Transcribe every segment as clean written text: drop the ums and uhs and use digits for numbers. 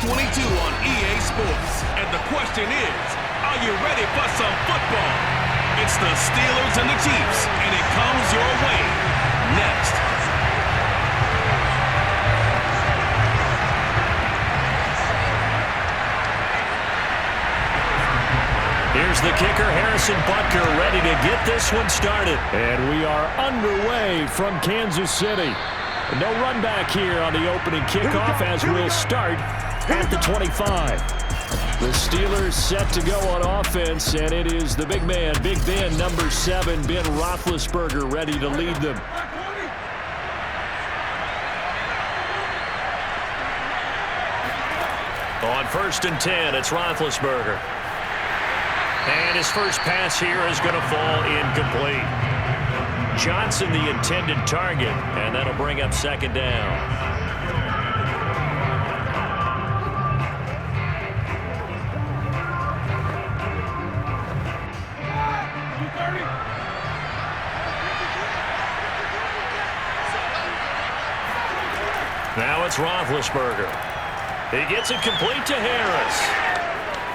22 on EA Sports. And the question is, are you ready for some football? It's the Steelers and the Chiefs, and it comes your way next. Here's the kicker, Harrison Butker, ready to get this one started. And we are underway from Kansas City. No run back here on the opening kickoff as we'll start at the 25. The Steelers set to go on offense, and it is the big man, Big Ben, number 7, Ben Roethlisberger, ready to lead them. On 1st and 10, it's Roethlisberger. And his first pass here is going to fall incomplete. Johnson, the intended target, and that'll bring up 2nd down. Now it's Roethlisberger. He gets it complete to Harris.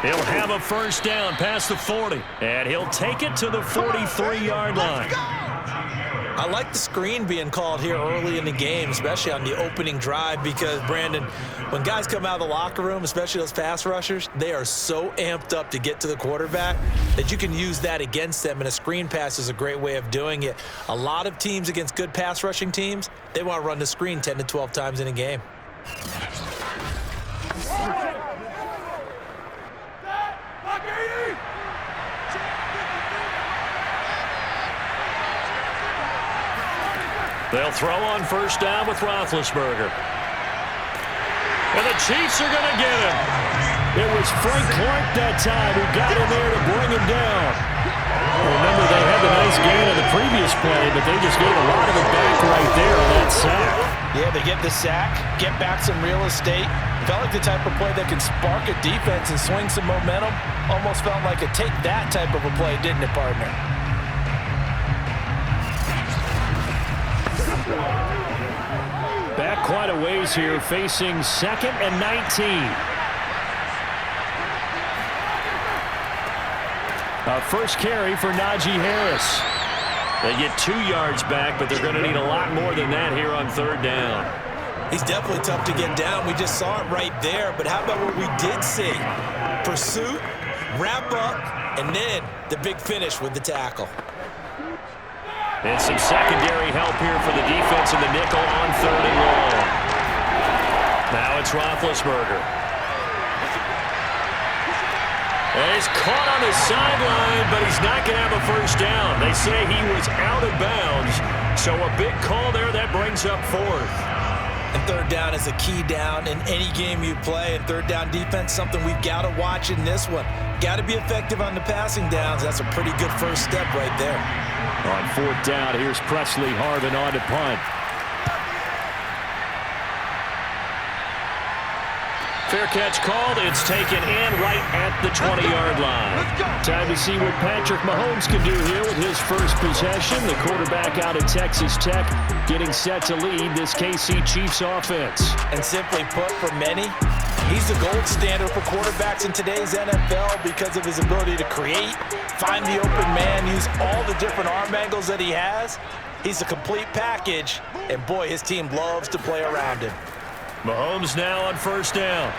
He'll have a first down past the 40, and he'll take it to the 43-yard line. I like the screen being called here early in the game, especially on the opening drive, because, Brandon, when guys come out of the locker room, especially those pass rushers, they are so amped up to get to the quarterback that you can use that against them, and a screen pass is a great way of doing it. A lot of teams against good pass rushing teams, they want to run the screen 10 to 12 times in a game. They'll throw on first down with Roethlisberger. And the Chiefs are going to get him. It was Frank Clark that time who got in there to bring him down. Remember, they had the nice gain on the previous play, but they just gave a lot of it back right there on that sack. Yeah, they get the sack, get back some real estate. Felt like the type of play that can spark a defense and swing some momentum. Almost felt like a take that type of a play, didn't it, partner? Back quite a ways here, facing 2nd and 19. First carry for Najee Harris. They get 2 yards back, but they're going to need a lot more than that here on 3rd down. He's definitely tough to get down. We just saw it right there, but how about what we did see? Pursuit, wrap up, and then the big finish with the tackle. And some secondary help here for the defense in the nickel on 3rd and long. Now it's Roethlisberger. And he's caught on the sideline, but he's not going to have a first down. They say he was out of bounds, so a big call there that brings up 4th. And 3rd down is a key down in any game you play, and 3rd down defense, something we've got to watch in this one. Got to be effective on the passing downs. That's a pretty good first step right there. On 4th down, here's Presley Harvin on to punt. Fair catch called. It's taken in right at the 20-yard line. Time to see what Patrick Mahomes can do here with his first possession. The quarterback out of Texas Tech getting set to lead this KC Chiefs offense. And simply put, for many, he's the gold standard for quarterbacks in today's NFL because of his ability to create, find the open man, use all the different arm angles that he has. He's a complete package, and boy, his team loves to play around him. Mahomes now on first down.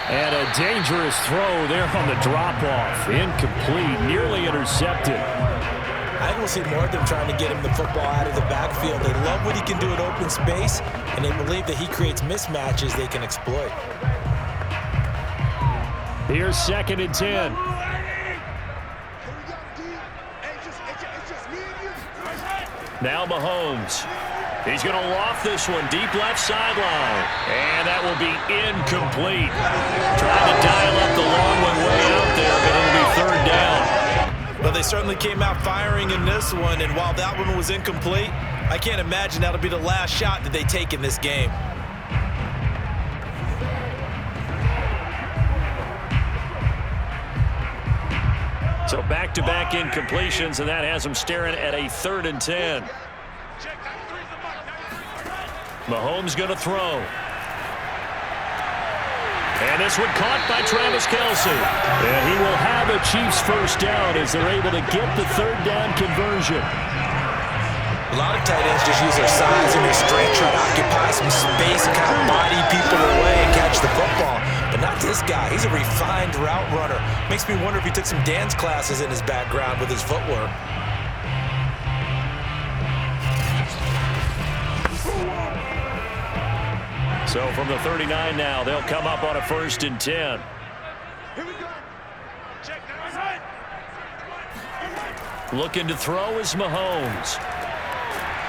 And a dangerous throw there on the drop-off. Incomplete, nearly intercepted. I think we'll see more of them trying to get him the football out of the backfield. They love what he can do in open space, and they believe that he creates mismatches they can exploit. Here's 2nd and 10. Now Mahomes. He's going to loft this one deep left sideline. And that will be incomplete. Trying to dial up the long one way out there, but it'll be 3rd down. Well, they certainly came out firing in this one, and while that one was incomplete, I can't imagine that'll be the last shot that they take in this game. So back-to-back incompletions, and that has them staring at a 3rd and 10. Mahomes going to throw. And this one caught by Travis Kelce. And he will have a Chiefs first down as they're able to get the third down conversion. A lot of tight ends just use their size and their strength, try to occupy some space and kind of body people away and catch the football. But not this guy. He's a refined route runner. Makes me wonder if he took some dance classes in his background with his footwork. So from the 39 now, they'll come up on a 1st and 10. Here we go. Check that. Looking to throw is Mahomes.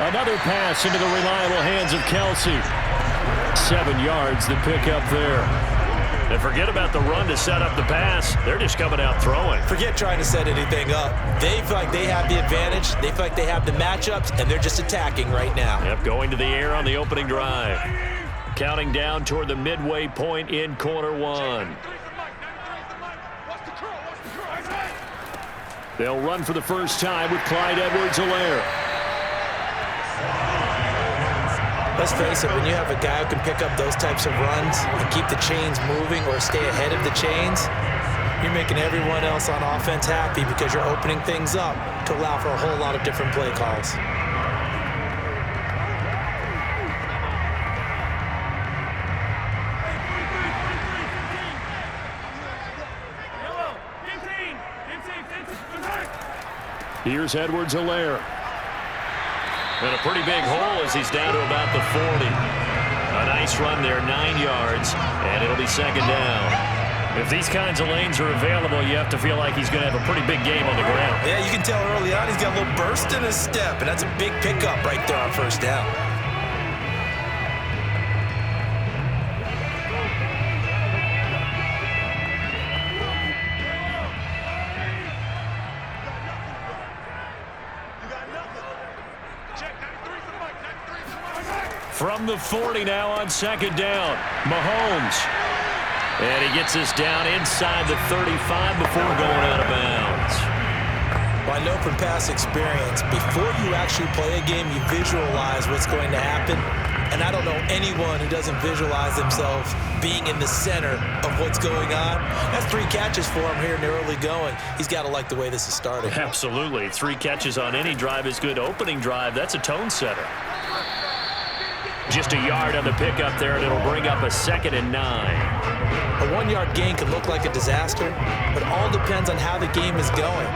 Another pass into the reliable hands of Kelce. 7 yards the pick up there. And forget about the run to set up the pass. They're just coming out throwing. Forget trying to set anything up. They feel like they have the advantage. They feel like they have the matchups, and they're just attacking right now. Yep, going to the air on the opening drive. Counting down toward the midway point in quarter 1. They'll run for the first time with Clyde Edwards-Helaire. Let's face it, when you have a guy who can pick up those types of runs and keep the chains moving or stay ahead of the chains, you're making everyone else on offense happy because you're opening things up to allow for a whole lot of different play calls. Here's Edwards-Helaire. And a pretty big hole as he's down to about the 40. A nice run there, 9 yards, and it'll be 2nd down. If these kinds of lanes are available, you have to feel like he's going to have a pretty big game on the ground. Yeah, you can tell early on he's got a little burst in his step, and that's a big pickup right there on 1st down. From the 40 now on 2nd down, Mahomes. And he gets this down inside the 35 before going out of bounds. Well, I know from past experience, before you actually play a game, you visualize what's going to happen. And I don't know anyone who doesn't visualize themselves being in the center of what's going on. That's 3 catches for him here in the early going. He's got to like the way this is starting. Absolutely. 3 catches on any drive is good. Opening drive, that's a tone setter. Just a yard on the pickup there, and it'll bring up a 2nd and 9. A 1-yard gain can look like a disaster, but all depends on how the game is going.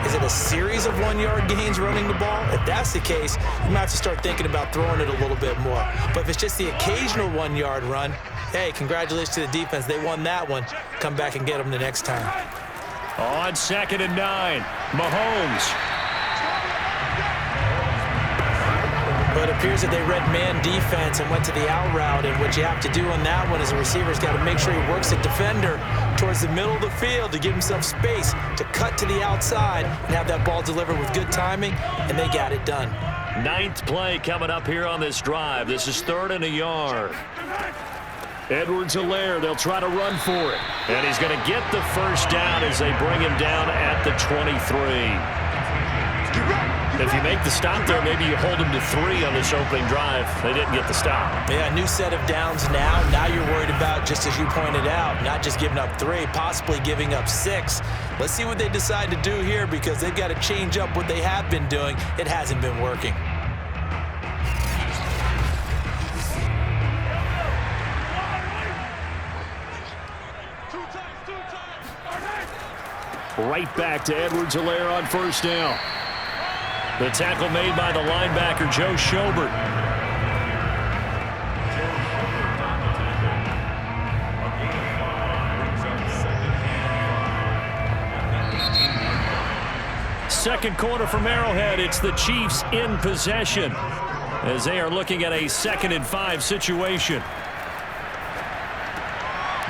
Is it a series of 1-yard gains running the ball? If that's the case, you might have to start thinking about throwing it a little bit more. But if it's just the occasional 1-yard run, hey, congratulations to the defense. They won that one. Come back and get them the next time. On 2nd and 9, Mahomes. But it appears that they read man defense and went to the out route, and what you have to do on that one is the receiver's got to make sure he works the defender towards the middle of the field to give himself space to cut to the outside and have that ball delivered with good timing, and they got it done. 9th play coming up here on this drive. This is 3rd and a yard. Edwards-Helaire, they'll try to run for it. And he's going to get the first down as they bring him down at the 23. If you make the stop there, maybe you hold him to 3 on this opening drive. They didn't get the stop. Yeah, new set of downs now. Now you're worried about, just as you pointed out, not just giving up 3, possibly giving up 6. Let's see what they decide to do here because they've got to change up what they have been doing. It hasn't been working. Right back to Edwards-Helaire on 1st down. The tackle made by the linebacker, Joe Schobert. Second quarter from Arrowhead. It's the Chiefs in possession as they are looking at a 2nd and 5 situation.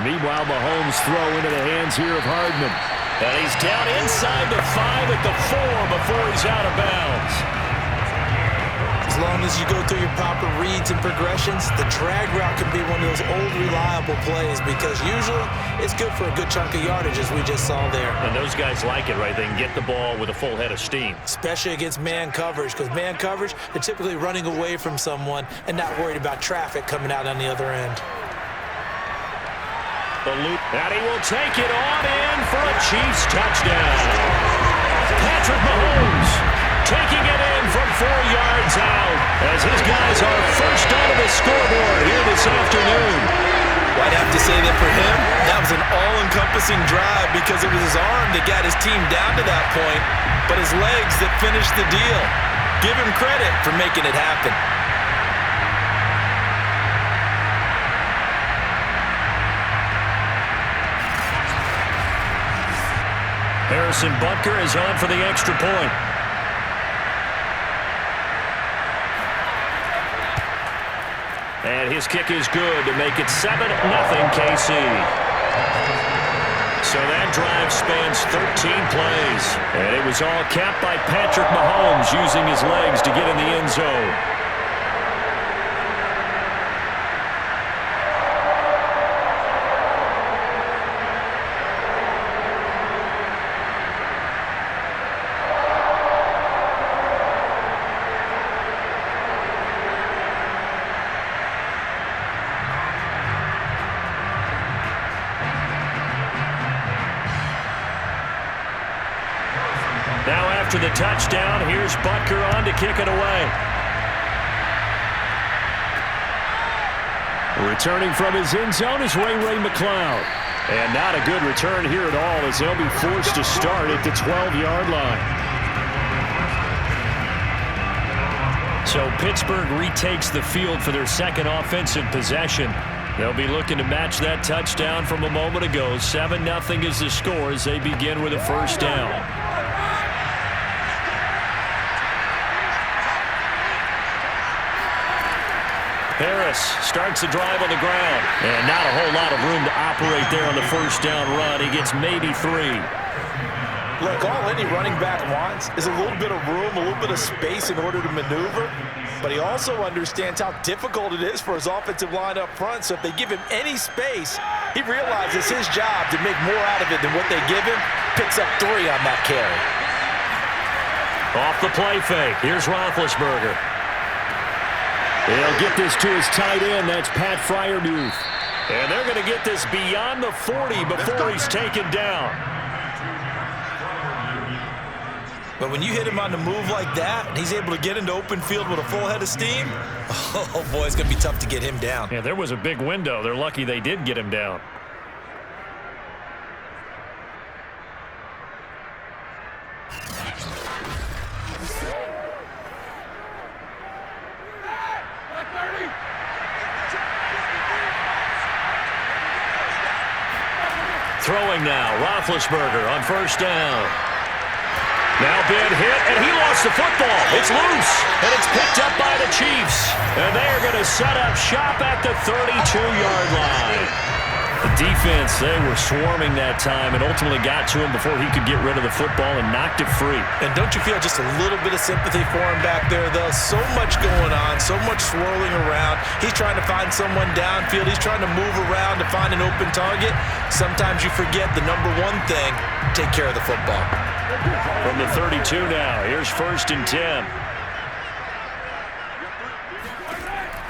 Meanwhile, Mahomes throw into the hands here of Hardman. And he's down inside the 5 at the 4 before he's out of bounds. As long as you go through your proper reads and progressions, the drag route can be one of those old reliable plays because usually it's good for a good chunk of yardage as we just saw there. And those guys like it, right? They can get the ball with a full head of steam. Especially against man coverage because man coverage, they're typically running away from someone and not worried about traffic coming out on the other end. And he will take it on in for a Chiefs touchdown. Patrick Mahomes taking it in from 4 yards out as his guys are first onto the scoreboard here this afternoon. Well, I'd have to say that for him, that was an all-encompassing drive because it was his arm that got his team down to that point, but his legs that finished the deal. Give him credit for making it happen. Harrison Butker is on for the extra point. And his kick is good to make it 7-0 KC. So that drive spans 13 plays. And it was all capped by Patrick Mahomes using his legs to get in the end zone. Now after the touchdown, here's Butker on to kick it away. Returning from his end zone is Ray McCloud. And not a good return here at all as they'll be forced to start at the 12-yard line. So Pittsburgh retakes the field for their second offensive possession. They'll be looking to match that touchdown from a moment ago. 7-0 is the score as they begin with a first down. Harris starts the drive on the ground. And not a whole lot of room to operate there on the first down run. He gets maybe 3. Look, all any running back wants is a little bit of room, a little bit of space in order to maneuver. But he also understands how difficult it is for his offensive line up front. So if they give him any space, he realizes his job to make more out of it than what they give him. Picks up 3 on that carry. Off the play fake. Here's Roethlisberger. They'll get this to his tight end. That's Pat Freiermuth. And they're going to get this beyond the 40 before he's taken down. But when you hit him on the move like that, and he's able to get into open field with a full head of steam, oh, boy, it's going to be tough to get him down. Yeah, there was a big window. They're lucky they did get him down. Throwing now, Roethlisberger on first down. Now been hit, and he lost the football. It's loose, and it's picked up by the Chiefs. And they're going to set up shop at the 32-yard line. The defense, they were swarming that time and ultimately got to him before he could get rid of the football and knocked it free. And don't you feel just a little bit of sympathy for him back there, though? So much going on, so much swirling around. He's trying to find someone downfield. He's trying to move around to find an open target. Sometimes you forget the number one thing, take care of the football. From the 32 now, here's 1st and 10.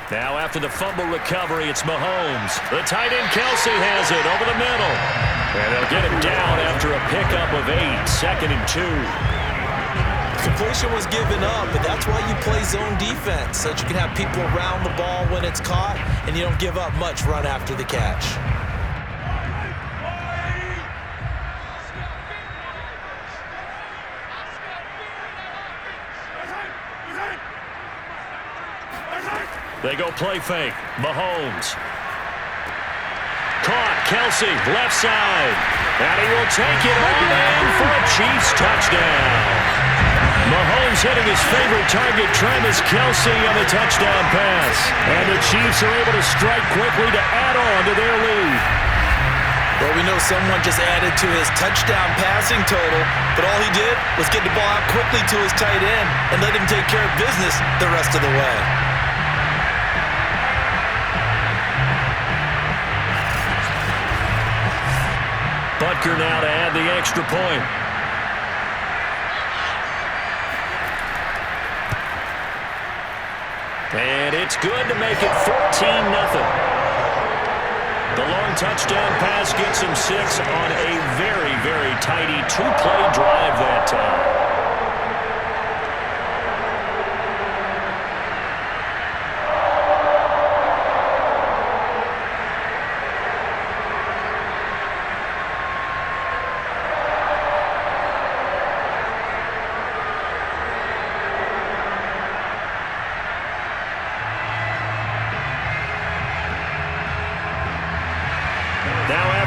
Now after the fumble recovery, it's Mahomes. The tight end Kelsey has it over the middle. And they'll get him down after a pickup of 8, 2nd and 2. Completion was given up, but that's why you play zone defense, so that you can have people around the ball when it's caught, and you don't give up much run after the catch. They go play fake. Mahomes. Caught. Kelsey, left side. And he will take it on in for a Chiefs touchdown. Mahomes hitting his favorite target, Travis Kelsey, on the touchdown pass. And the Chiefs are able to strike quickly to add on to their lead. Well, we know someone just added to his touchdown passing total, but all he did was get the ball out quickly to his tight end and let him take care of business the rest of the way. Butker now to add the extra point. And it's good to make it 14-0. The long touchdown pass gets him 6 on a very, very tidy two-play drive that time.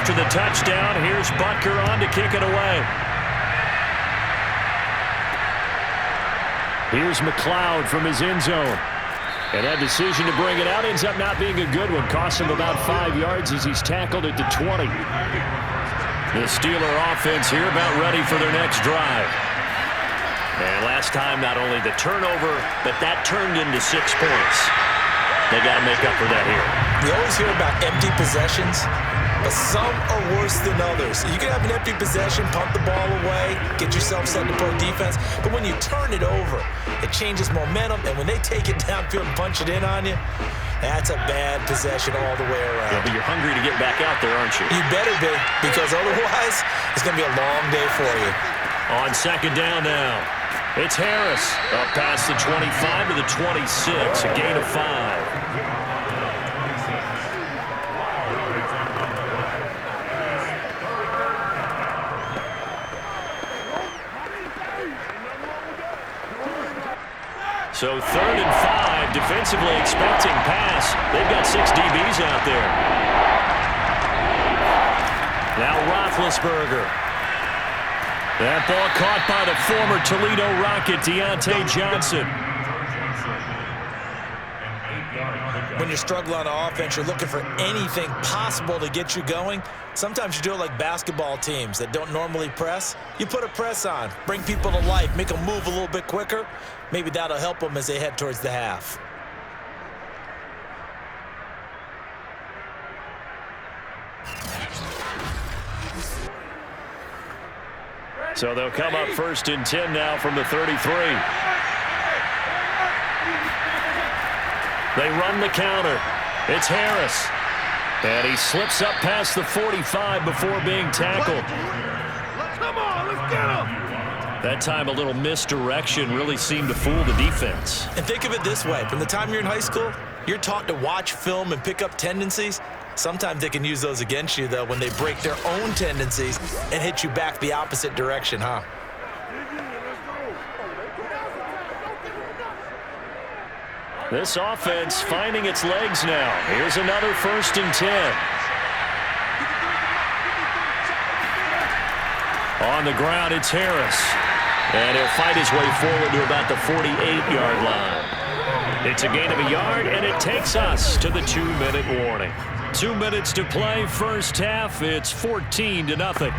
After the touchdown, here's Butker on to kick it away. Here's McLeod from his end zone. And that decision to bring it out ends up not being a good one. Costs him about 5 yards as he's tackled at the 20. The Steeler offense here about ready for their next drive. And last time, not only the turnover, but that turned into 6 points. They got to make up for that here. We always hear about empty possessions, but some are worse than others. You can have an empty possession, pump the ball away, get yourself set to play defense, but when you turn it over, it changes momentum, and when they take it downfield and punch it in on you, that's a bad possession all the way around. Yeah, but you're hungry to get back out there, aren't you? You better be, because otherwise, it's going to be a long day for you. On second down now, it's Harris up past the 25 to the 26, a gain of 5. So 3rd and 5, defensively expecting pass. They've got 6 DBs out there. Now Roethlisberger. That ball caught by the former Toledo Rocket, Deontay Johnson. When you're struggling on offense, you're looking for anything possible to get you going. Sometimes you do it like basketball teams that don't normally press. You put a press on, bring people to life, make them move a little bit quicker. Maybe that'll help them as they head towards the half. So they'll come up 1st and 10 now from the 33. They run the counter. It's Harris. And he slips up past the 45 before being tackled. Come on, let's get him. That time a little misdirection really seemed to fool the defense. And think of it this way. From the time you're in high school, you're taught to watch film and pick up tendencies. Sometimes they can use those against you, though, when they break their own tendencies and hit you back the opposite direction, huh? This offense finding its legs now. Here's another 1st and 10. On the ground, it's Harris. And he'll fight his way forward to about the 48-yard line. It's a gain of a yard, and it takes us to the 2-minute warning. 2 minutes to play, first half. It's 14-0.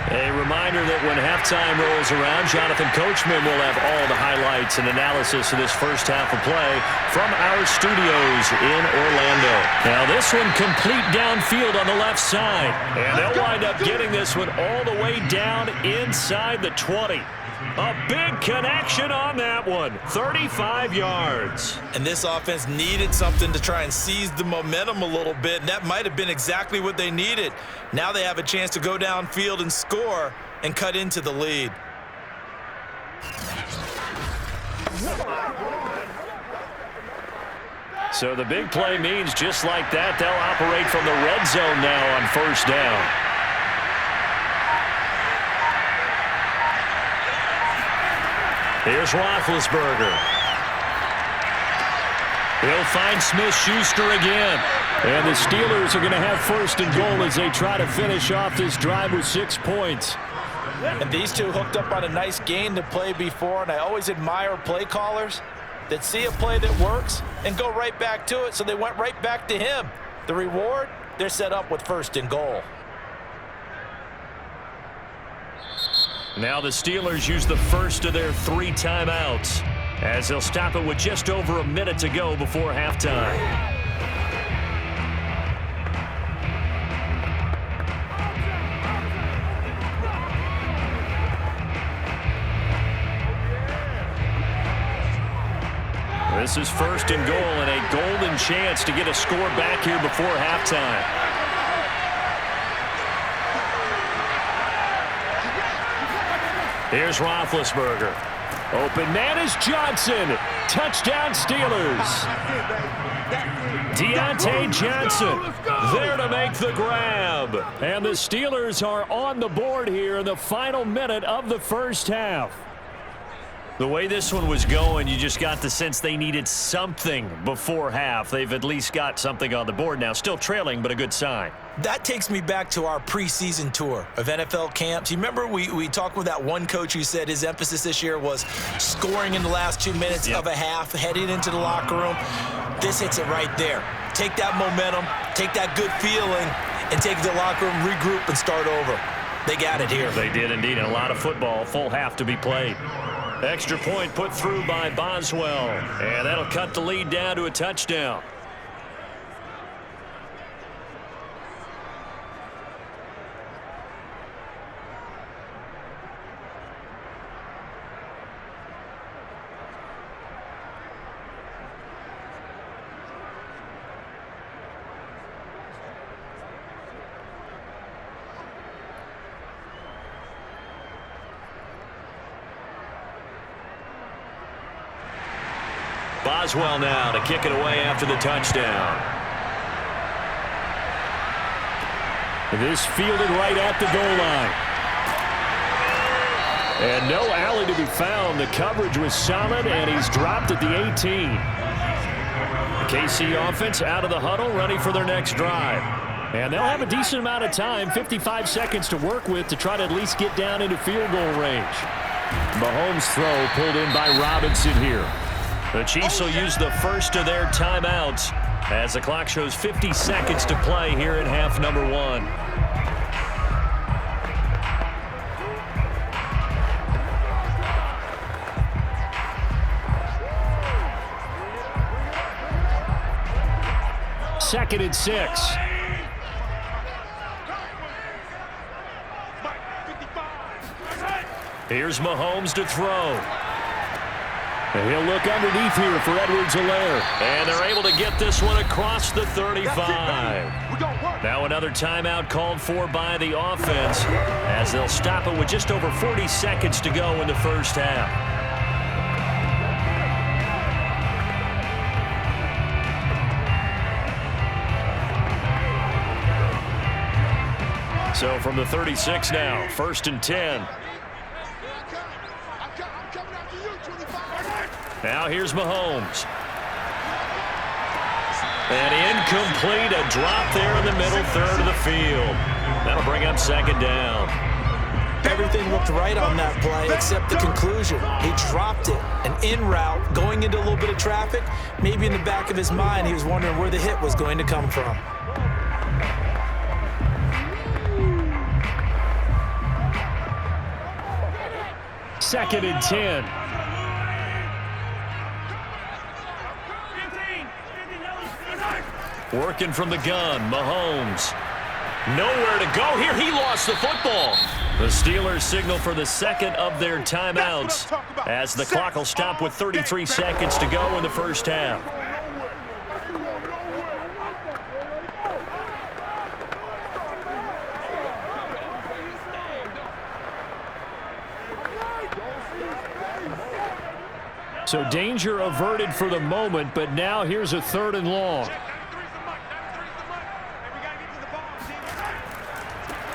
A reminder that when halftime rolls around, Jonathan Coachman will have all the highlights and analysis of this first half of play from our studios in Orlando. Now this one complete downfield on the left side. And they'll wind up getting this one all the way down inside the 20. A big connection on that one. 35 yards. And this offense needed something to try and seize the momentum a little bit, and that might have been exactly what they needed. Now they have a chance to go downfield and score and cut into the lead. So the big play means just like that, they'll operate from the red zone now on first down. Here's Roethlisberger. He'll find Smith-Schuster again. And the Steelers are going to have 1st and goal as they try to finish off this drive with 6 points. And these two hooked up on a nice game to play before, and I always admire play callers that see a play that works and go right back to it, so they went right back to him. The reward, they're set up with 1st and goal. Now the Steelers use the first of their 3 timeouts as they'll stop it with just over a minute to go before halftime. This is 1st and goal and a golden chance to get a score back here before halftime. Here's Roethlisberger. Open man is Johnson. Touchdown Steelers. Deontay Johnson there to make the grab. And the Steelers are on the board here in the final minute of the first half. The way this one was going, you just got the sense they needed something before half. They've at least got something on the board now. Still trailing, but a good sign. That takes me back to our preseason tour of NFL camps. You remember we talked with that one coach who said his emphasis this year was scoring in the last 2 minutes of a half, heading into the locker room. This hits it right there. Take that momentum, take that good feeling, and take it to the locker room, regroup, and start over. They got it here. They did indeed, and a lot of football, full half to be played. Extra point put through by Boswell, and that'll cut the lead down to a touchdown. Boswell now to kick it away after the touchdown. This fielded right at the goal line. And no alley to be found. The coverage was solid, and he's dropped at the 18. The KC offense out of the huddle, ready for their next drive. And they'll have a decent amount of time, 55 seconds to work with to try to at least get down into field goal range. Mahomes' throw pulled in by Robinson here. The Chiefs will use the first of their timeouts as the clock shows 50 seconds to play here in half number 1. Second and 6. Here's Mahomes to throw. And he'll look underneath here for Edwards-Helaire. And they're able to get this one across the 35. Now another timeout called for by the offense as they'll stop it with just over 40 seconds to go in the first half. So from the 36 now, 1st and 10. Now here's Mahomes. And incomplete, a drop there in the middle third of the field. That'll bring up 2nd down. Everything looked right on that play except the conclusion. He dropped it, an in route, going into a little bit of traffic. Maybe in the back of his mind, he was wondering where the hit was going to come from. Second and 10. Working from the gun, Mahomes. Nowhere to go here. He lost the football. The Steelers signal for the second of their timeouts as the clock will stop with 33 seconds to go in the first half. So danger averted for the moment, but now here's a 3rd and long.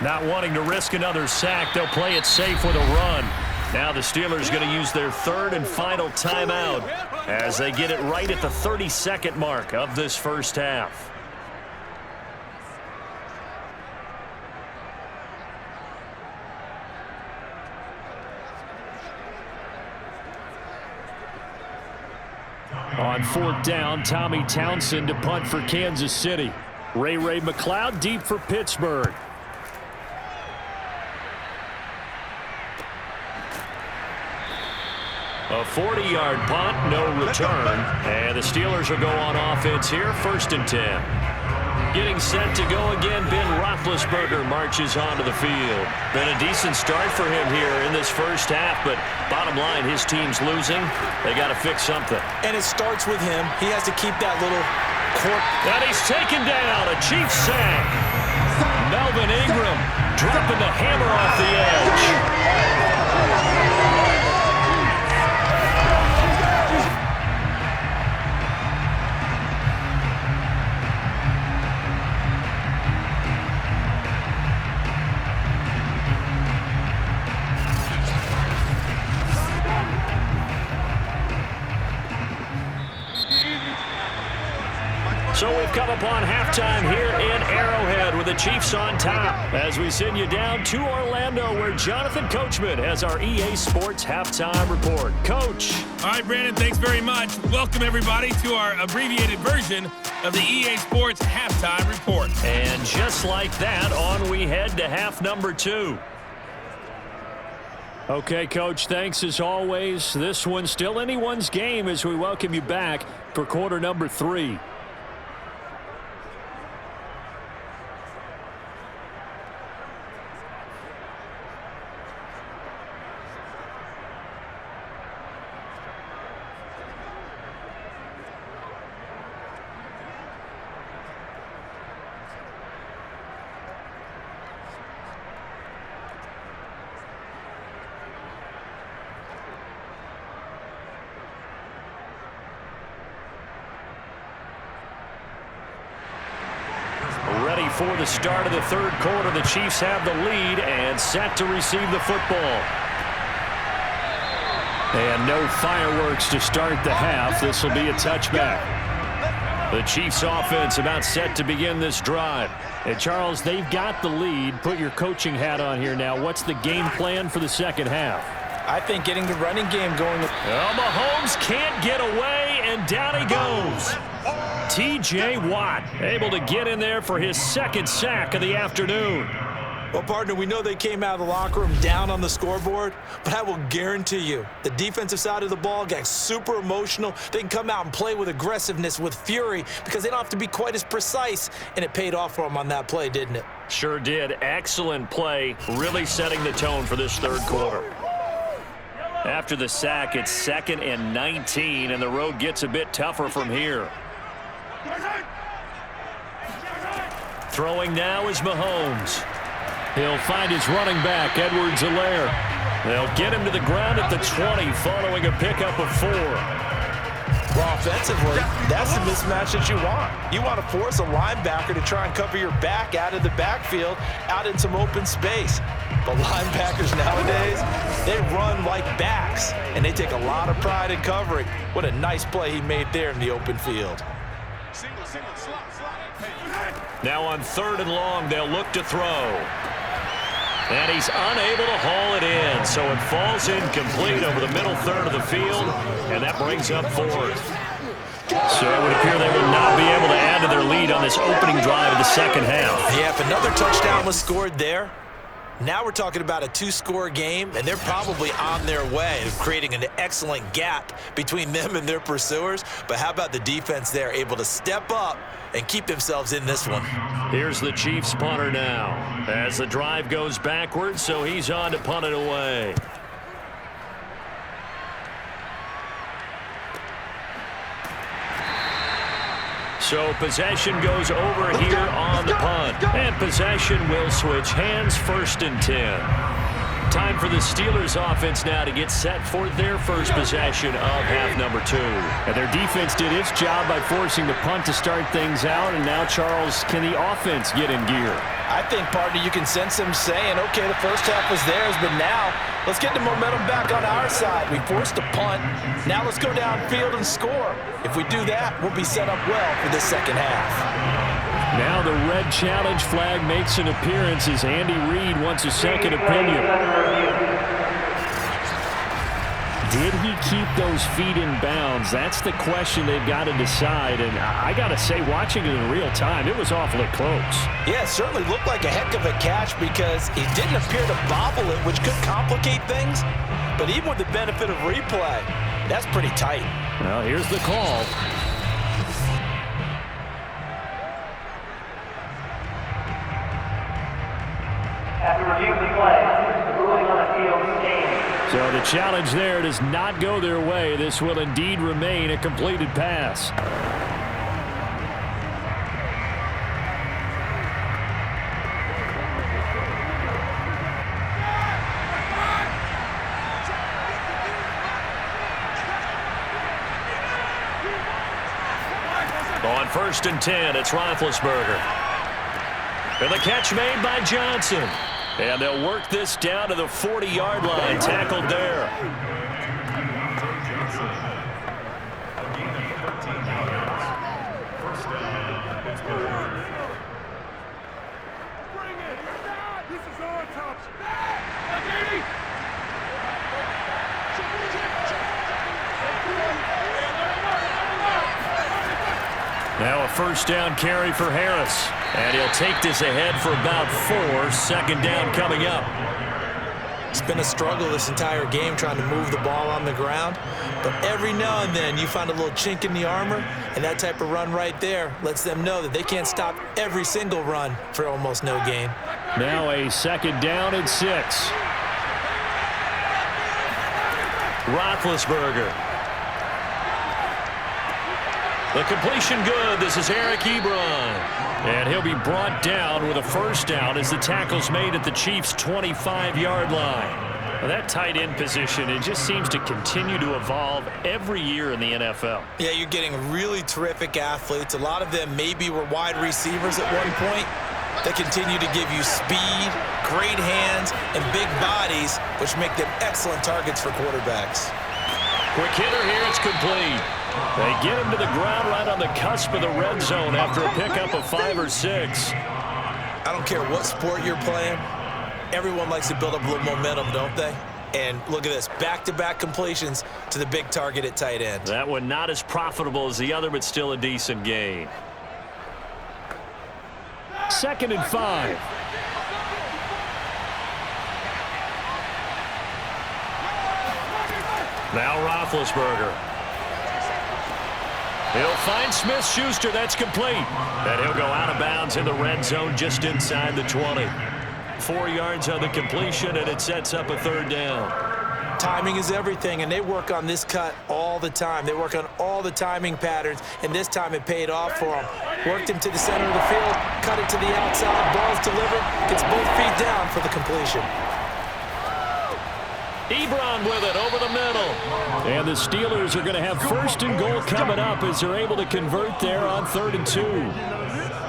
Not wanting to risk another sack, they'll play it safe with a run. Now the Steelers going to use their 3rd and final timeout as they get it right at the 30-second mark of this first half. On 4th down, Tommy Townsend to punt for Kansas City. Ray McLeod deep for Pittsburgh. A 40-yard punt, no return. And the Steelers will go on offense here, 1st and 10. Getting set to go again, Ben Roethlisberger marches onto the field. Been a decent start for him here in this first half, but bottom line, his team's losing. They got to fix something. And it starts with him. He has to keep that little court. And he's taken down, a Chiefs sack. Melvin Ingram dropping the hammer off the edge. So we've come upon halftime here in Arrowhead with the Chiefs on top as we send you down to Orlando where Jonathan Coachman has our EA Sports Halftime Report. Coach. All right, Brandon, thanks very much. Welcome, everybody, to our abbreviated version of the EA Sports Halftime Report. And just like that, on we head to half number 2. Okay, Coach, thanks as always. This one's still anyone's game as we welcome you back for quarter number 3. Ready for the start of the third quarter. The Chiefs have the lead and set to receive the football. And no fireworks to start the half. This will be a touchback. The Chiefs offense about set to begin this drive. And Charles, they've got the lead. Put your coaching hat on here now. What's the game plan for the second half? I think getting the running game going. Well, Mahomes can't get away, and down he goes. T.J. Watt able to get in there for his second sack of the afternoon. Well, partner, we know they came out of the locker room down on the scoreboard, but I will guarantee you the defensive side of the ball got super emotional. They can come out and play with aggressiveness, with fury, because they don't have to be quite as precise, and it paid off for them on that play, didn't it? Sure did. Excellent play, really setting the tone for this third quarter. After the sack, it's 2nd and 19, and the road gets a bit tougher from here. Throwing now is Mahomes. He'll find his running back, Edwards-Helaire. They'll get him to the ground at the 20 following a pickup of 4. Well, offensively, that's the mismatch that you want. You want to force a linebacker to try and cover your back out of the backfield, out in some open space. But linebackers nowadays, they run like backs, and they take a lot of pride in covering. What a nice play he made there in the open field. Now on 3rd and long, they'll look to throw. And he's unable to haul it in, so it falls incomplete over the middle third of the field, and that brings up 4th. So it would appear they will not be able to add to their lead on this opening drive of the second half. Yeah, if another touchdown was scored there, now we're talking about a 2-score game, and they're probably on their way of creating an excellent gap between them and their pursuers. But how about the defense there, able to step up and keep themselves in this one? Here's the Chiefs punter now as the drive goes backwards, so he's on to punt it away. So possession goes over here on the punt. And possession will switch hands, 1st and 10. Time for the Steelers offense now to get set for their first possession of half number 2. And their defense did its job by forcing the punt to start things out. And now, Charles, can the offense get in gear? I think, partner, you can sense them saying, okay, the first half was theirs, but now let's get the momentum back on our side. We forced a punt. Now let's go downfield and score. If we do that, we'll be set up well for this second half. Now the red challenge flag makes an appearance as Andy Reid wants a second opinion. Did he keep those feet in bounds? That's the question they've got to decide. And I got to say, watching it in real time, it was awfully close. Yeah, it certainly looked like a heck of a catch because he didn't appear to bobble it, which could complicate things. But even with the benefit of replay, that's pretty tight. Well, here's the call. So the challenge there does not go their way. This will indeed remain a completed pass. On 1st and 10, it's Roethlisberger. And the catch made by Johnson. And they'll work this down to the 40-yard line. Tackled there. Now a 1st down carry for Harris. And he'll take this ahead for about 4. 2nd down coming up. It's been a struggle this entire game trying to move the ball on the ground. But every now and then you find a little chink in the armor. And that type of run right there lets them know that they can't stop every single run for almost no gain. Now a 2nd down and 6. Roethlisberger. The completion good. This is Eric Ebron. And he'll be brought down with a 1st down as the tackle's made at the Chiefs' 25-yard line. Well, that tight end position, it just seems to continue to evolve every year in the NFL. Yeah, you're getting really terrific athletes. A lot of them maybe were wide receivers at one point. They continue to give you speed, great hands, and big bodies, which make them excellent targets for quarterbacks. Quick hitter here, it's complete. They get him to the ground right on the cusp of the red zone after a pickup of 5 or 6. I don't care what sport you're playing. Everyone likes to build up a little momentum, don't they? And look at this, back-to-back completions to the big target at tight end. That one not as profitable as the other, but still a decent gain. 2nd and 5. Now Roethlisberger. He'll find Smith-Schuster. That's complete. And he'll go out of bounds in the red zone just inside the 20. 4 yards on the completion, and it sets up a 3rd down. Timing is everything, and they work on this cut all the time. They work on all the timing patterns, and this time it paid off for them. Worked him to the center of the field, cut it to the outside, ball's delivered, gets both feet down for the completion. Ebron with it over the middle. And the Steelers are going to have 1st and goal coming up as they're able to convert there on 3rd and 2.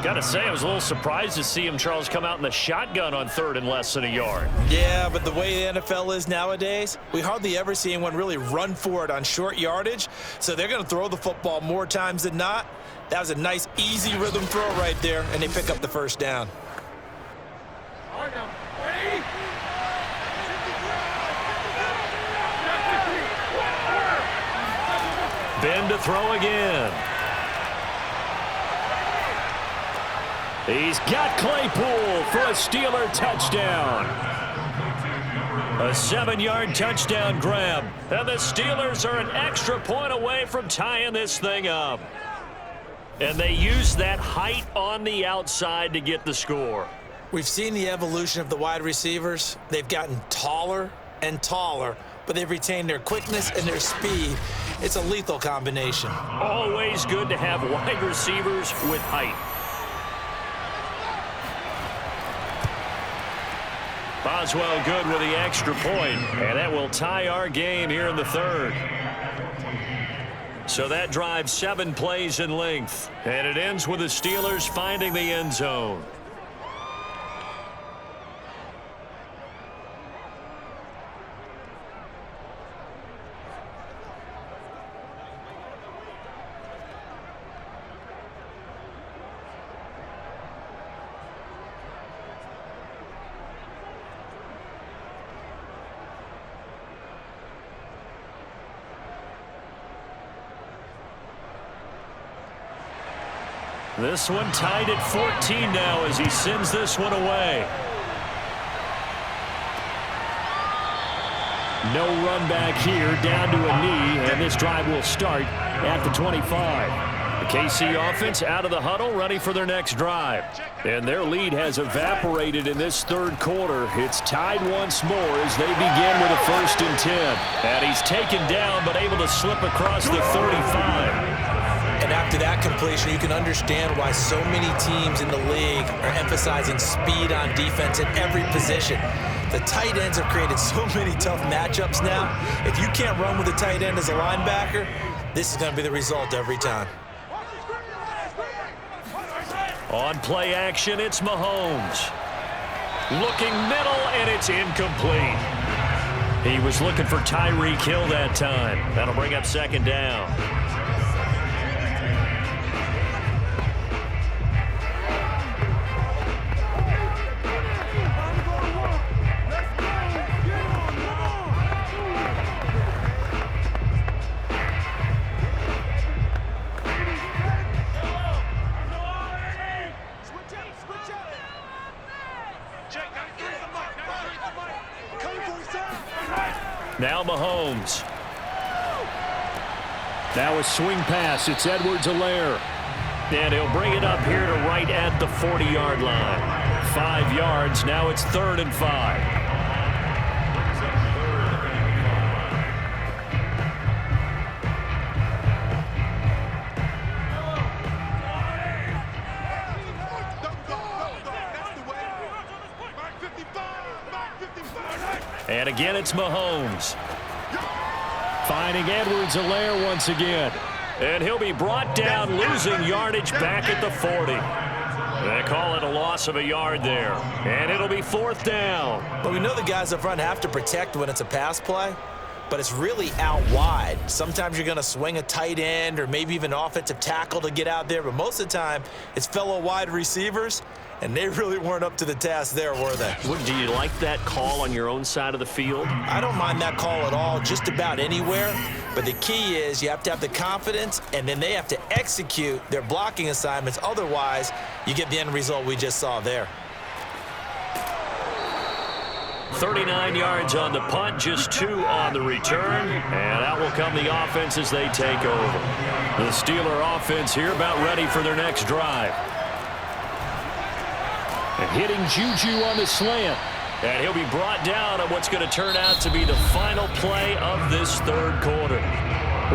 Got to say, I was a little surprised to see him, Charles, come out in the shotgun on 3rd and less than a yard. Yeah, but the way the NFL is nowadays, we hardly ever see anyone really run for it on short yardage. So they're going to throw the football more times than not. That was a nice, easy rhythm throw right there, and they pick up the 1st down. Ben to throw again. He's got Claypool for a Steeler touchdown. A 7-yard touchdown grab. And the Steelers are an extra point away from tying this thing up. And they use that height on the outside to get the score. We've seen the evolution of the wide receivers. They've gotten taller and taller, but they've retained their quickness and their speed. It's a lethal combination. Always good to have wide receivers with height. Boswell good with the extra point, and that will tie our game here in the 3rd. So that drives 7 plays in length, and it ends with the Steelers finding the end zone. This one tied at 14 now as he sends this one away. No run back here, down to a knee, and this drive will start at the 25. The KC offense out of the huddle, ready for their next drive. And their lead has evaporated in this third quarter. It's tied once more as they begin with a 1st and 10. And he's taken down but able to slip across the 35. And after that completion, you can understand why so many teams in the league are emphasizing speed on defense at every position. The tight ends have created so many tough matchups now. If you can't run with a tight end as a linebacker, this is going to be the result every time. On play action, it's Mahomes. Looking middle, and it's incomplete. He was looking for Tyreek Hill that time. That'll bring up 2nd down. Now Mahomes. Now a swing pass. It's Edwards-Helaire. And he'll bring it up here to right at the 40-yard line. 5 yards. Now it's 3rd and 5. And again, it's Mahomes. Finding Edwards-Helaire once again. And he'll be brought down, losing yardage back at the 40. They call it a loss of a yard there. And it'll be 4th down. But we know the guys up front have to protect when it's a pass play, but it's really out wide. Sometimes you're going to swing a tight end or maybe even offensive tackle to get out there, but most of the time it's fellow wide receivers, and they really weren't up to the task there, were they? Do you like that call on your own side of the field? I don't mind that call at all, just about anywhere. But the key is you have to have the confidence, and then they have to execute their blocking assignments. Otherwise, you get the end result we just saw there. 39 yards on the punt, just 2 on the return. And out will come the offense as they take over. The Steeler offense here about ready for their next drive. And hitting Juju on the slant. And he'll be brought down on what's going to turn out to be the final play of this third quarter.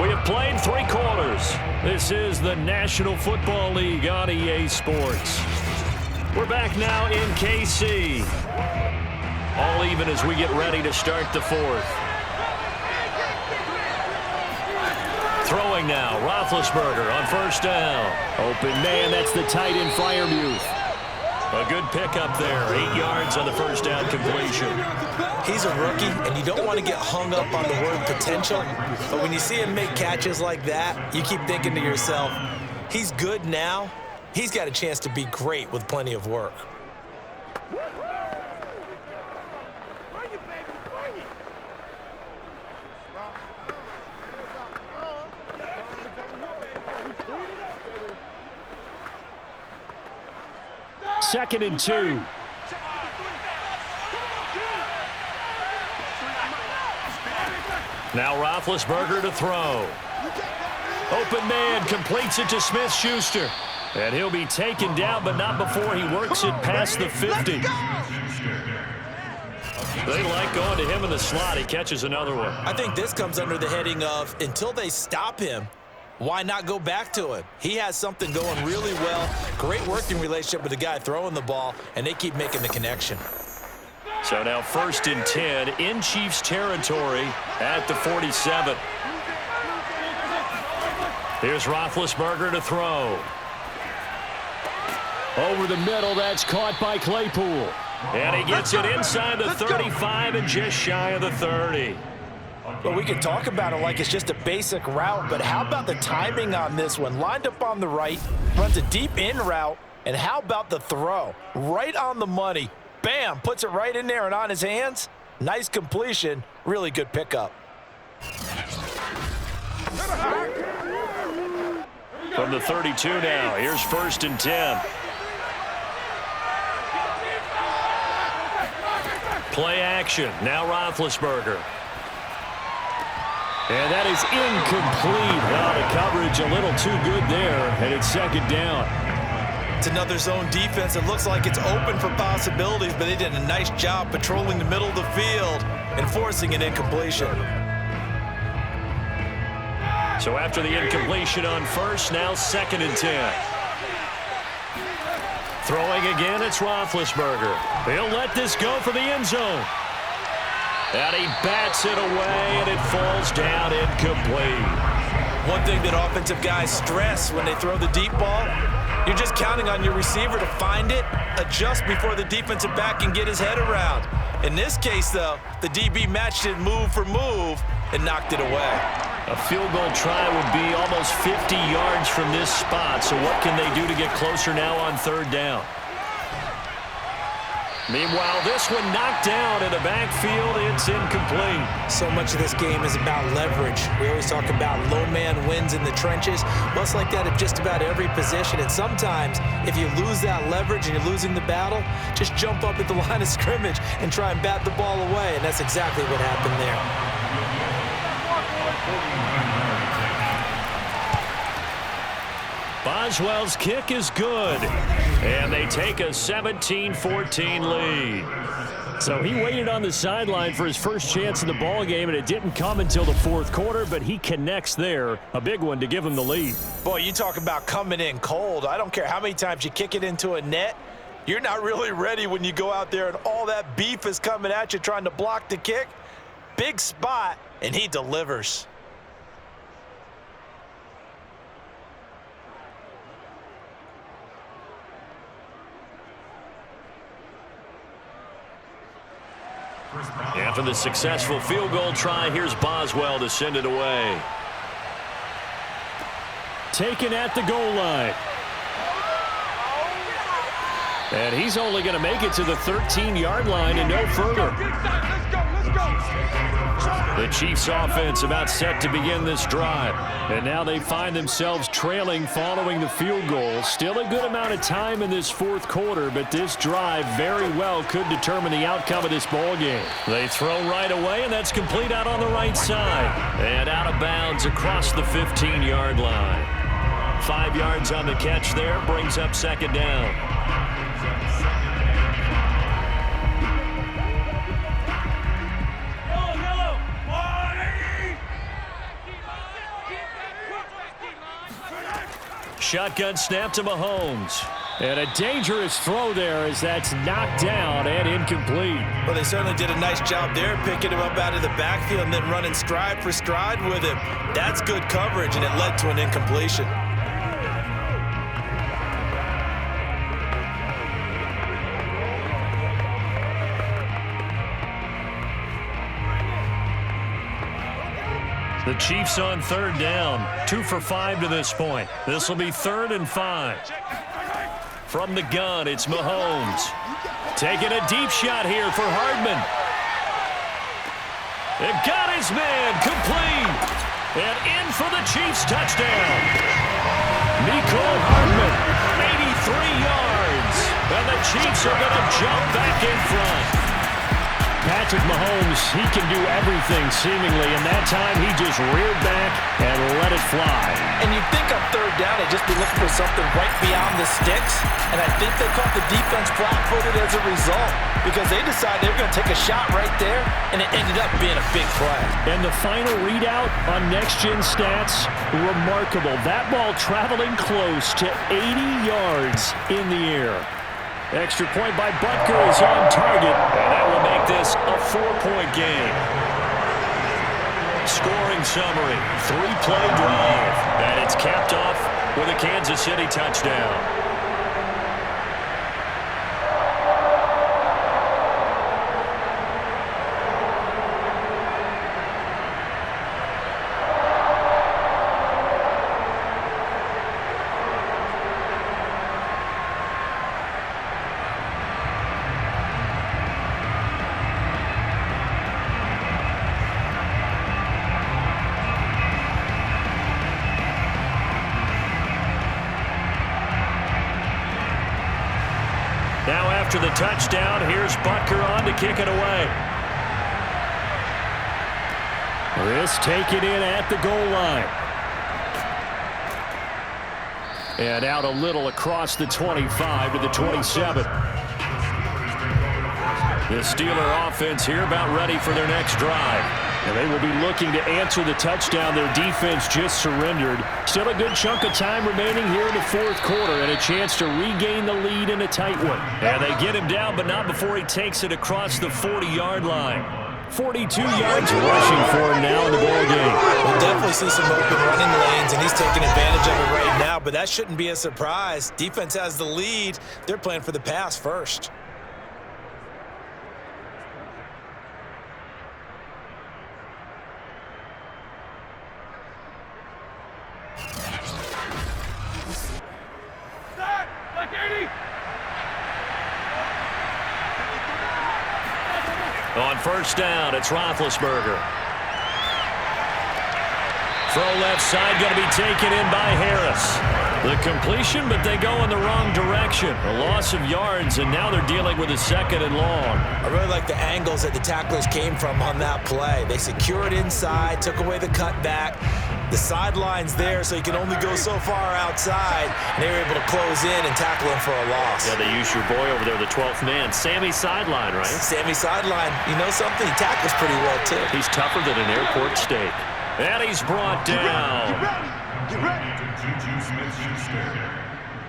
We have played 3 quarters. This is the National Football League on EA Sports. We're back now in KC. All even as we get ready to start the 4th. Throwing now, Roethlisberger on 1st down. Open man, that's the tight end Freiermuth. A good pickup there, 8 yards on the 1st down completion. He's a rookie, and you don't want to get hung up on the word potential. But when you see him make catches like that, you keep thinking to yourself, he's good now. He's got a chance to be great with plenty of work. Second and 2. Now Roethlisberger to throw. Open man completes it to Smith-Schuster. And he'll be taken down, but not before he works it past the 50. They like going to him in the slot. He catches another one. I think this comes under the heading of until they stop him, why not go back to it? He has something going really well. Great working relationship with the guy throwing the ball, and they keep making the connection. So now 1st and 10 in Chiefs territory at the 47. Here's Roethlisberger to throw. Over the middle, that's caught by Claypool. And he gets it inside the 35 and just shy of the 30. Well, we can talk about it like it's just a basic route, but how about the timing on this one? Lined up on the right, runs a deep in route, and how about the throw? Right on the money. Bam, puts it right in there and on his hands. Nice completion, really good pickup. From the 32 now, here's 1st and 10. Play action, now Roethlisberger. And that is incomplete. Oh, the coverage a little too good there, and it's second down. It's another zone defense. It looks like it's open for possibilities, but they did a nice job patrolling the middle of the field and forcing an incompletion. So after the incompletion on first, now 2nd and 10. Throwing again, it's Roethlisberger. He'll let this go for the end zone. And he bats it away, and it falls down incomplete. One thing that offensive guys stress when they throw the deep ball, you're just counting on your receiver to find it, adjust before the defensive back can get his head around. In this case, though, the DB matched it move for move and knocked it away. A field goal try would be almost 50 yards from this spot, so what can they do to get closer now on 3rd down? Meanwhile, this one knocked down in the backfield. It's incomplete. So much of this game is about leverage. We always talk about low man wins in the trenches. Well, it's like that at just about every position. And sometimes, if you lose that leverage and you're losing the battle, just jump up at the line of scrimmage and try and bat the ball away. And that's exactly what happened there. Boswell's kick is good, and they take a 17-14 lead. So he waited on the sideline for his first chance in the ball game, and it didn't come until the 4th quarter, but he connects there, a big one to give him the lead. Boy, you talk about coming in cold. I don't care how many times you kick it into a net. You're not really ready when you go out there and all that beef is coming at you trying to block the kick. Big spot, and he delivers. After the successful field goal try, here's Boswell to send it away. Taken at the goal line. And he's only going to make it to the 13-yard line and no further. The Chiefs offense about set to begin this drive. And now they find themselves trailing following the field goal. Still a good amount of time in this 4th quarter, but this drive very well could determine the outcome of this ball game. They throw right away, and that's complete out on the right side. And out of bounds across the 15-yard line. 5 yards on the catch there, brings up 2nd down. Shotgun snap to Mahomes. And a dangerous throw there as that's knocked down and incomplete. Well, they certainly did a nice job there, picking him up out of the backfield and then running stride for stride with him. That's good coverage, and it led to an incompletion. The Chiefs on 3rd down. 2 for 5 to this point. This will be 3rd and 5. From the gun, it's Mahomes. Taking a deep shot here for Hardman. It got his man complete. And in for the Chiefs touchdown. Mecole Hardman, 83 yards. And the Chiefs are going to jump back in front. Patrick Mahomes, he can do everything seemingly, and that time he just reared back and let it fly. And you'd think on 3rd down they'd just be looking for something right beyond the sticks, and I think they caught the defense flat-footed as a result because they decided they were going to take a shot right there, and it ended up being a big play. And the final readout on next-gen stats, remarkable. That ball traveling close to 80 yards in the air. Extra point by Butker is on target, and that will make this a 4-point game. Scoring summary, 3-play drive, and it's capped off with a Kansas City touchdown. Now after the touchdown, here's Butker on to kick it away. This taken in at the goal line. And out a little across the 25 to the 27. The Steeler offense here about ready for their next drive. And they will be looking to answer the touchdown their defense just surrendered. Still a good chunk of time remaining here in the fourth quarter and a chance to regain the lead in a tight one. And they get him down, but not before he takes it across the 40-yard line. 42 yards rushing for him now in the ball game. We'll definitely see some open running lanes, and he's taking advantage of it right now, but that shouldn't be a surprise. Defense has the lead. They're playing for the pass first. On first down, it's Roethlisberger. Throw left side, going to be taken in by Harris. The completion, but they go in the wrong direction. A loss of yards, and now they're dealing with a second and long. I really like the angles that the tacklers came from on that play. They secured inside, took away the cutback. The sideline's there, so you can only go so far outside, and they were able to close in and tackle him for a loss. Yeah, they used your boy over there, the 12th man, Sammy Sideline, right? Sammy Sideline, you know something? He tackles pretty well, too. He's tougher than an airport steak. And he's brought down. Get ready.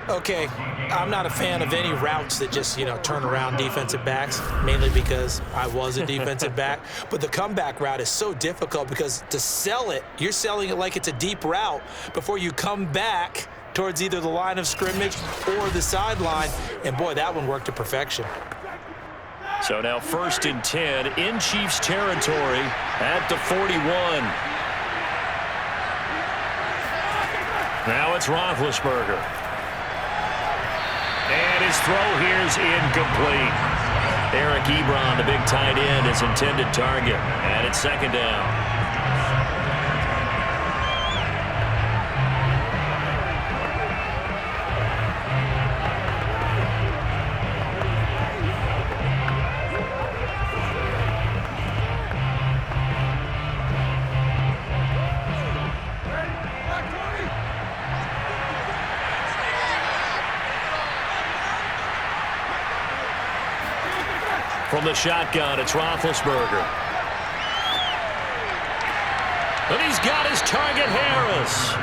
Okay, I'm not a fan of any routes that just, turn around defensive backs, mainly because I was a defensive back. But the comeback route is so difficult because to sell it, you're selling it like it's a deep route before you come back towards either the line of scrimmage or the sideline. And, boy, that one worked to perfection. So now 1st and 10 in Chiefs territory at the 41. Now it's Roethlisberger. And his throw here is incomplete. Eric Ebron, the big tight end, his intended target. And it's 2nd down. From the shotgun, it's Roethlisberger. And he's got his target, Harris.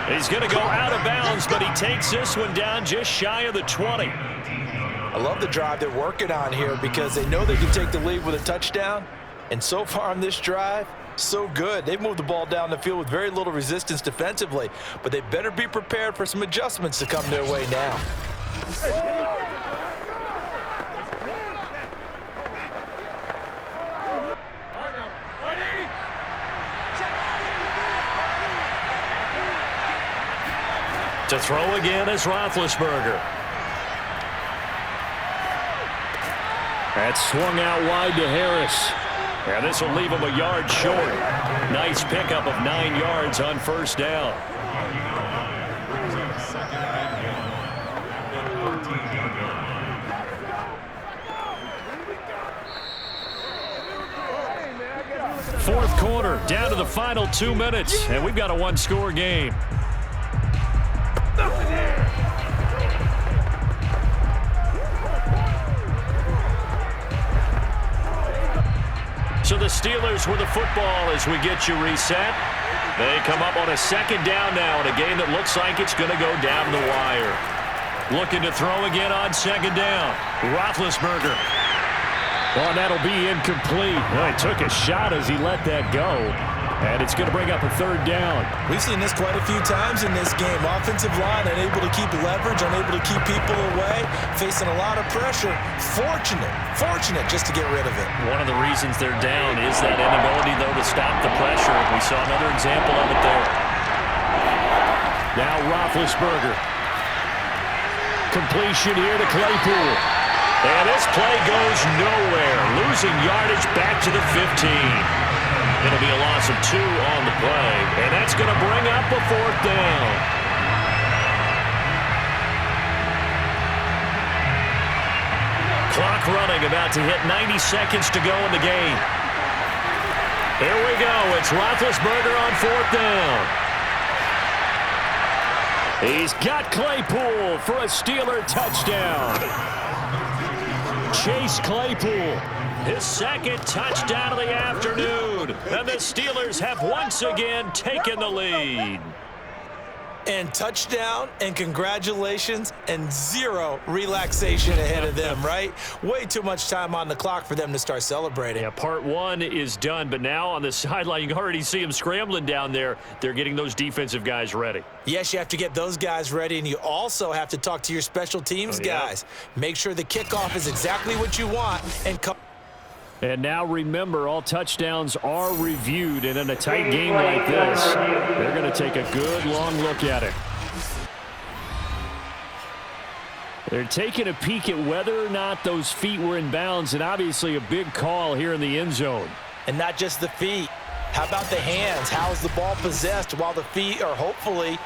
He's going to go out of bounds, but he takes this one down just shy of the 20. I love the drive they're working on here because they know they can take the lead with a touchdown. And so far on this drive, so good. They've moved the ball down the field with very little resistance defensively, but they better be prepared for some adjustments to come their way now. To throw again is Roethlisberger. That's swung out wide to Harris. And this will leave him a yard short. Nice pickup of 9 yards on 1st down. Fourth quarter, down to the final 2 minutes, and we've got a one-score game. So the Steelers with the football as we get you reset. They come up on a 2nd down now in a game that looks like it's going to go down the wire. Looking to throw again on 2nd down. Roethlisberger. Oh, that'll be incomplete. Well, he took a shot as he let that go. And it's going to bring up a 3rd down. We've seen this quite a few times in this game. Offensive line unable to keep leverage, unable to keep people away, facing a lot of pressure. Fortunate just to get rid of it. One of the reasons they're down is that inability, though, to stop the pressure. We saw another example of it there. Now Roethlisberger. Completion here to Claypool. And this play goes nowhere. Losing yardage back to the 15. It'll be a loss of 2 on the play, and that's going to bring up a 4th down. Clock running, about to hit 90 seconds to go in the game. Here we go. It's Roethlisberger on 4th down. He's got Claypool for a Steeler touchdown. Chase Claypool, his 2nd touchdown of the afternoon. And the Steelers have once again taken the lead. And touchdown, and congratulations, and 0 relaxation ahead of them, right? Way too much time on the clock for them to start celebrating. Yeah, part 1 is done, but now on the sideline, you can already see them scrambling down there. They're getting those defensive guys ready. Yes, you have to get those guys ready, and you also have to talk to your special teams guys. Make sure the kickoff is exactly what you want, and now remember, all touchdowns are reviewed, and in a tight game like this, they're going to take a good long look at it. They're taking a peek at whether or not those feet were in bounds, and obviously a big call here in the end zone. And not just the feet. How about the hands? How is the ball possessed while the feet are hopefully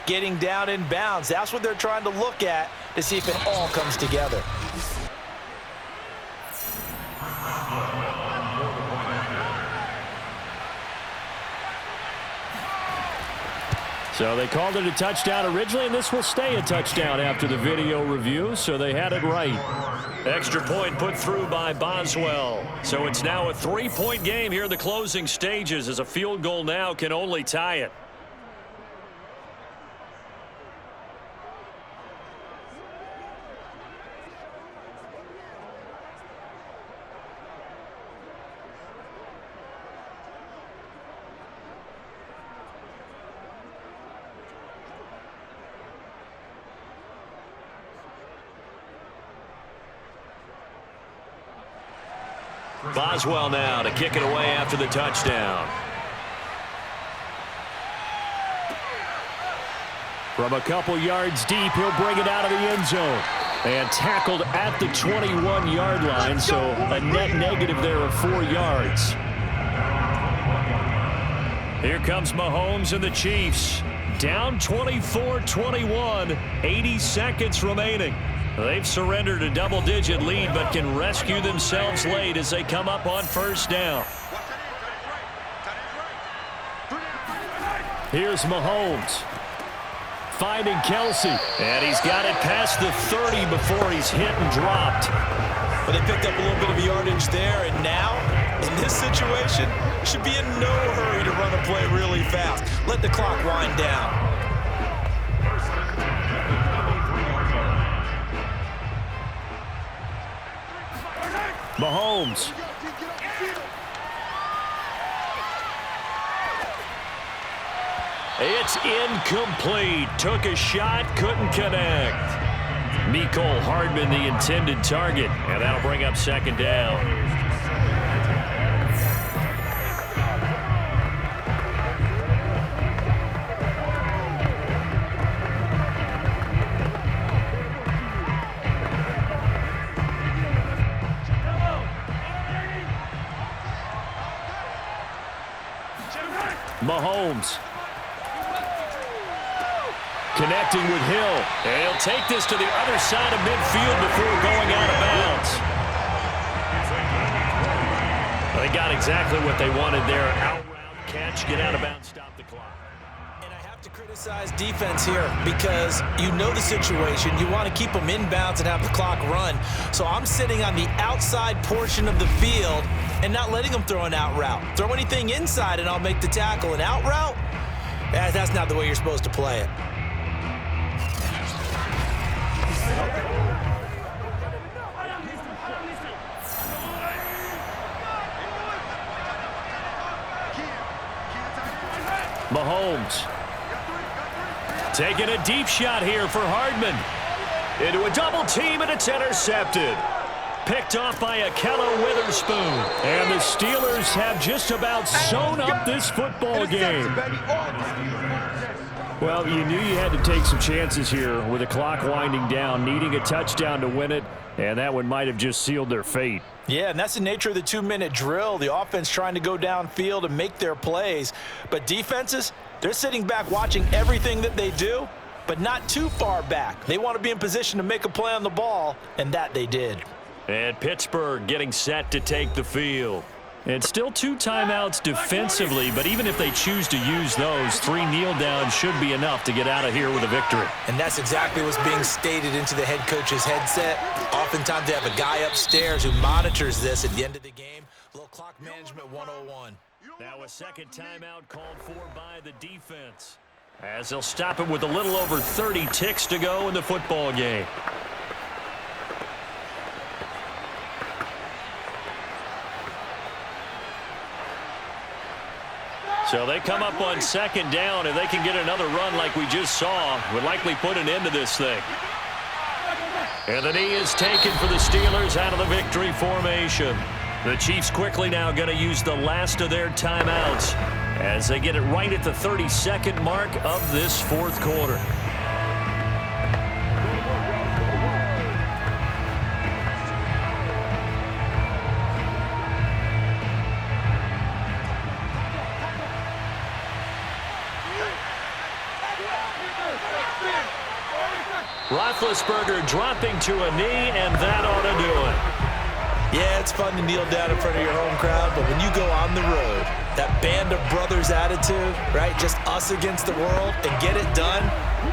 getting down in bounds? That's what they're trying to look at to see if it all comes together. So they called it a touchdown originally, and this will stay a touchdown after the video review, so they had it right. Extra point put through by Boswell. So it's now a 3-point game here in the closing stages, as a field goal now can only tie it. Boswell now to kick it away after the touchdown. From a couple yards deep, he'll bring it out of the end zone. And tackled at the 21-yard line, so a net negative there of 4 yards. Here comes Mahomes and the Chiefs. Down 24-21, 80 seconds remaining. They've surrendered a double-digit lead, but can rescue themselves late as they come up on 1st down. Here's Mahomes. Finding Kelsey. And he's got it past the 30 before he's hit and dropped. But they picked up a little bit of yardage there, and now, in this situation, should be in no hurry to run a play really fast. Let the clock wind down. Mahomes. It's incomplete. Took a shot, couldn't connect. Mecole Hardman the intended target, and that'll bring up 2nd down. Mahomes. Connecting with Hill. And he'll take this to the other side of midfield before going out of bounds. They got exactly what they wanted there. Out route catch, get out of bounds, stop the clock. And I have to criticize defense here because you know the situation. You want to keep them inbounds and have the clock run. So I'm sitting on the outside portion of the field and not letting them throw an out route. Throw anything inside and I'll make the tackle. An out route? That's not the way you're supposed to play it. Mahomes. Taking a deep shot here for Hardman. Into a double team, and it's intercepted. Picked off by Akello Witherspoon. And the Steelers have just about sewn up this football game. Well, you knew you had to take some chances here with the clock winding down, needing a touchdown to win it, and that one might have just sealed their fate. Yeah, and that's the nature of the 2-minute drill. The offense trying to go downfield and make their plays. But defenses, they're sitting back watching everything that they do, but not too far back. They want to be in position to make a play on the ball, and that they did. And Pittsburgh getting set to take the field. And still 2 timeouts defensively, but even if they choose to use those, 3 kneel downs should be enough to get out of here with a victory. And that's exactly what's being stated into the head coach's headset. Oftentimes they have a guy upstairs who monitors this at the end of the game. A little clock management 101. Now a second timeout called for by the defense, as they'll stop it with a little over 30 ticks to go in the football game. So they come up on second down, and they can get another run like we just saw. Would likely put an end to this thing. And the knee is taken for the Steelers out of the victory formation. The Chiefs quickly now going to use the last of their timeouts as they get it right at the 32nd mark of this fourth quarter. Roethlisberger dropping to a knee, and that ought to do it. Yeah, it's fun to kneel down in front of your home crowd, but when you go on the road, that band of brothers attitude, right, just us against the world, and get it done,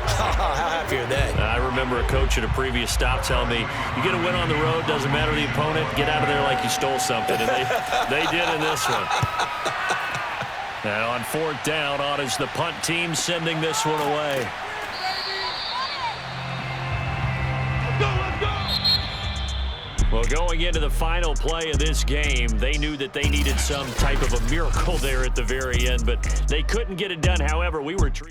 how happy are they? I remember a coach at a previous stop telling me, you get a win on the road, doesn't matter the opponent, get out of there like you stole something, and they did in this one. Now on fourth down, on is the punt team sending this one away. Well, going into the final play of this game, they knew that they needed some type of a miracle there at the very end, but they couldn't get it done. However, we were